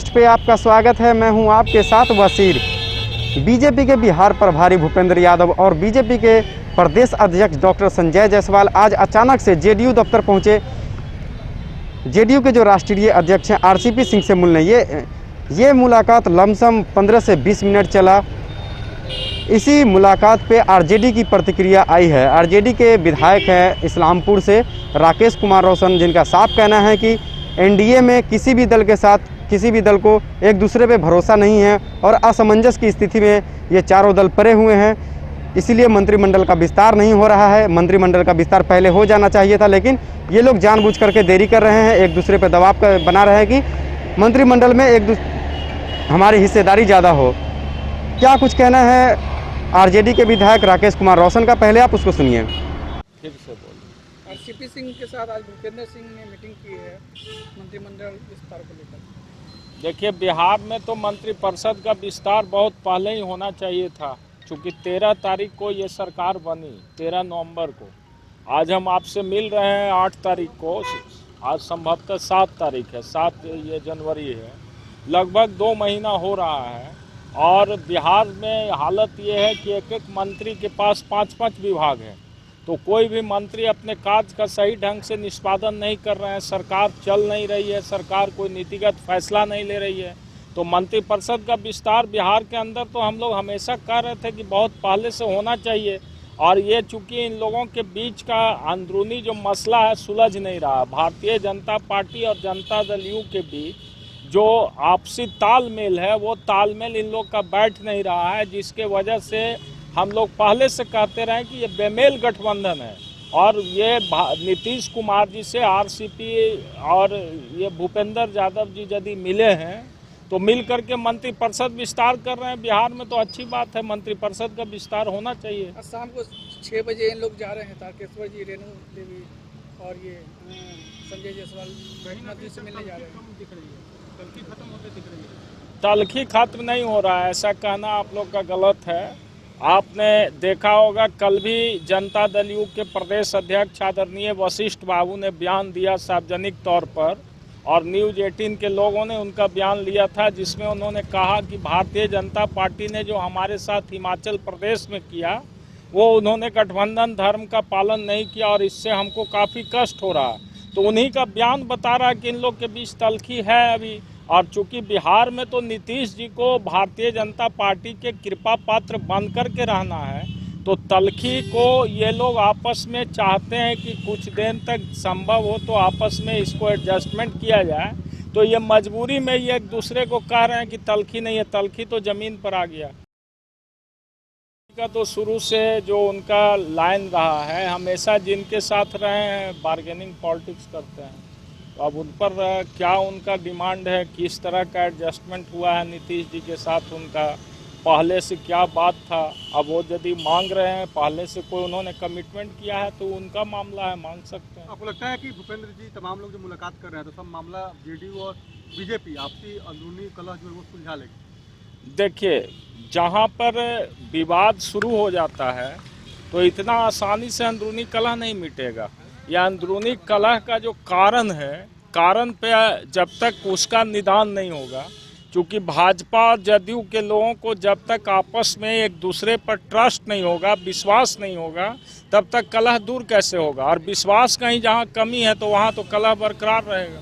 Post पे आपका स्वागत है। मैं हूं आपके साथ वसीर। बीजेपी के बिहार प्रभारी भूपेंद्र यादव और बीजेपी के प्रदेश अध्यक्ष डॉक्टर संजय जायसवाल आज अचानक से जेडीयू दफ्तर पहुंचे। जेडीयू के जो राष्ट्रीय अध्यक्ष हैं आरसीपी सिंह से मिलने ये मुलाकात लमसम 15 से 20 मिनट चला। इसी मुलाकात पे आरजेडी की प्रतिक्रिया आई है। आरजेडी के विधायक हैं इस्लामपुर से राकेश कुमार रोशन, जिनका साफ कहना है कि एनडीए में किसी भी दल के साथ किसी भी दल को एक दूसरे पे भरोसा नहीं है और असमंजस की स्थिति में ये चारों दल पड़े हुए हैं। इसीलिए मंत्रिमंडल का विस्तार नहीं हो रहा है। मंत्रिमंडल का विस्तार पहले हो जाना चाहिए था, लेकिन ये लोग जानबूझ करके देरी कर रहे हैं, एक दूसरे पे दबाव बना रहे हैं कि मंत्रिमंडल में हमारी हिस्सेदारी ज़्यादा हो। क्या कुछ कहना है आरजेडी के विधायक राकेश कुमार रोशन का, पहले आप उसको सुनिए। फिर से बोलिए। आरसीपी सिंह के साथ आज भूपेंद्र सिंह ने मीटिंग की है मंत्रिमंडल विस्तार को लेकर। देखिए, बिहार में तो मंत्रिपरिषद का विस्तार बहुत पहले ही होना चाहिए था, क्योंकि 13 तारीख को ये सरकार बनी, 13 नवंबर को। आज हम आपसे मिल रहे हैं 8 तारीख को, आज संभवतः 7 तारीख है, 7 ये जनवरी है। लगभग 2 महीना हो रहा है और बिहार में हालत ये है कि एक मंत्री के पास 5-5 विभाग हैं, तो कोई भी मंत्री अपने कार्य का सही ढंग से निष्पादन नहीं कर रहे हैं। सरकार चल नहीं रही है, सरकार कोई नीतिगत फैसला नहीं ले रही है। तो मंत्रिपरिषद का विस्तार बिहार के अंदर तो हम लोग हमेशा कह रहे थे कि बहुत पहले से होना चाहिए, और ये चूँकि इन लोगों के बीच का अंदरूनी जो मसला है सुलझ नहीं रहा। भारतीय जनता पार्टी और जनता दल यू के बीच जो आपसी तालमेल है, वो तालमेल इन लोग का बैठ नहीं रहा है, जिसके वजह से हम लोग पहले से कहते रहे कि ये बेमेल गठबंधन है। और ये नीतीश कुमार जी से आरसीपी और ये भूपेंद्र यादव जी यदि मिले हैं तो मिल करके मंत्रिपरिषद विस्तार कर रहे हैं बिहार में, तो अच्छी बात है। मंत्रिपरिषद का विस्तार होना चाहिए। आज शाम को 6 बजे इन लोग जा रहे हैं, तारकेश्वर जी, रेणु देवी और ये संजय जायसवाल मंत्री से मिलने जा रहे हैं। तलखी खत्म होते दिख रही है। तलखी खत्म नहीं हो रहा है, ऐसा कहना आप लोग का गलत है। आपने देखा होगा कल भी जनता दल यू के प्रदेश अध्यक्ष आदरणीय वशिष्ठ बाबू ने बयान दिया सार्वजनिक तौर पर, और न्यूज़ 18 के लोगों ने उनका बयान लिया था, जिसमें उन्होंने कहा कि भारतीय जनता पार्टी ने जो हमारे साथ हिमाचल प्रदेश में किया वो उन्होंने गठबंधन धर्म का पालन नहीं किया और इससे हमको काफ़ी कष्ट हो रहा है। तो उन्हीं का बयान बता रहा है कि इन लोग के बीच तलखी है अभी। और चूंकि बिहार में तो नीतीश जी को भारतीय जनता पार्टी के कृपा पात्र बन कर के रहना है, तो तलखी को ये लोग आपस में चाहते हैं कि कुछ दिन तक संभव हो तो आपस में इसको एडजस्टमेंट किया जाए। तो ये मजबूरी में ये एक दूसरे को कह रहे हैं कि तलखी नहीं है, तलखी तो ज़मीन पर आ गया का। तो शुरू से जो उनका लाइन रहा है, हमेशा जिनके साथ रहे हैं बार्गेनिंग पॉलिटिक्स करते हैं। तो अब उन पर क्या उनका डिमांड है, किस तरह का एडजस्टमेंट हुआ है नीतीश जी के साथ, उनका पहले से क्या बात था। अब वो यदि मांग रहे हैं, पहले से कोई उन्होंने कमिटमेंट किया है तो उनका मामला है, मांग सकते हैं। आपको लगता है कि भूपेंद्र जी तमाम लोग जो मुलाकात कर रहे हैं तो सब मामला जेडीयू और बीजेपी आपसी अंदरूनी कलह जो है वो सुलझा लेगी? देखिए, जहाँ पर विवाद शुरू हो जाता है तो इतना आसानी से अंदरूनी कलह नहीं मिटेगा। या अंदरूनी कलह का जो कारण है, कारण पे जब तक उसका निदान नहीं होगा, क्योंकि भाजपा जदयू के लोगों को जब तक आपस में एक दूसरे पर ट्रस्ट नहीं होगा, विश्वास नहीं होगा, तब तक कलह दूर कैसे होगा। और विश्वास कहीं जहाँ कमी है तो वहाँ तो कलह बरकरार रहेगा।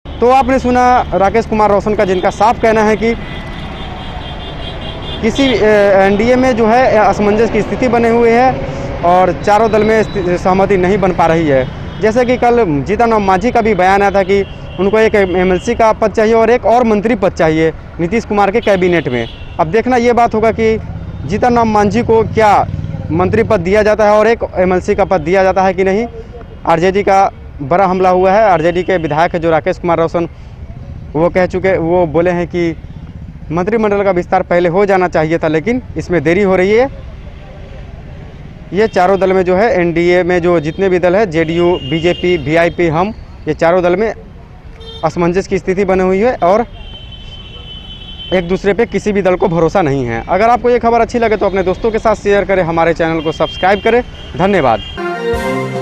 तो आपने सुना राकेश कुमार रोशन का, जिनका साफ कहना है कि किसी एनडीए में जो है असमंजस की स्थिति बने हुई है और चारों दल में सहमति नहीं बन पा रही है। जैसे कि कल जीतन राम मांझी का भी बयान आया था कि उनको एक एमएलसी का पद चाहिए और एक और मंत्री पद चाहिए नीतीश कुमार के कैबिनेट में। अब देखना ये बात होगा कि जीतन राम मांझी को क्या मंत्री पद दिया जाता है और एक एमएलसी का पद दिया जाता है कि नहीं। आरजेडी का बड़ा हमला हुआ है। आरजेडी के विधायक जो राकेश कुमार रोशन वो बोले हैं कि मंत्रिमंडल का विस्तार पहले हो जाना चाहिए था, लेकिन इसमें देरी हो रही है। ये चारों दल में जो है एनडीए में जो जितने भी दल है, जेडीयू, बीजेपी, वीआईपी, हम, ये चारों दल में असमंजस की स्थिति बनी हुई है और एक दूसरे पे किसी भी दल को भरोसा नहीं है। अगर आपको ये खबर अच्छी लगे तो अपने दोस्तों के साथ शेयर करें, हमारे चैनल को सब्सक्राइब करें। धन्यवाद।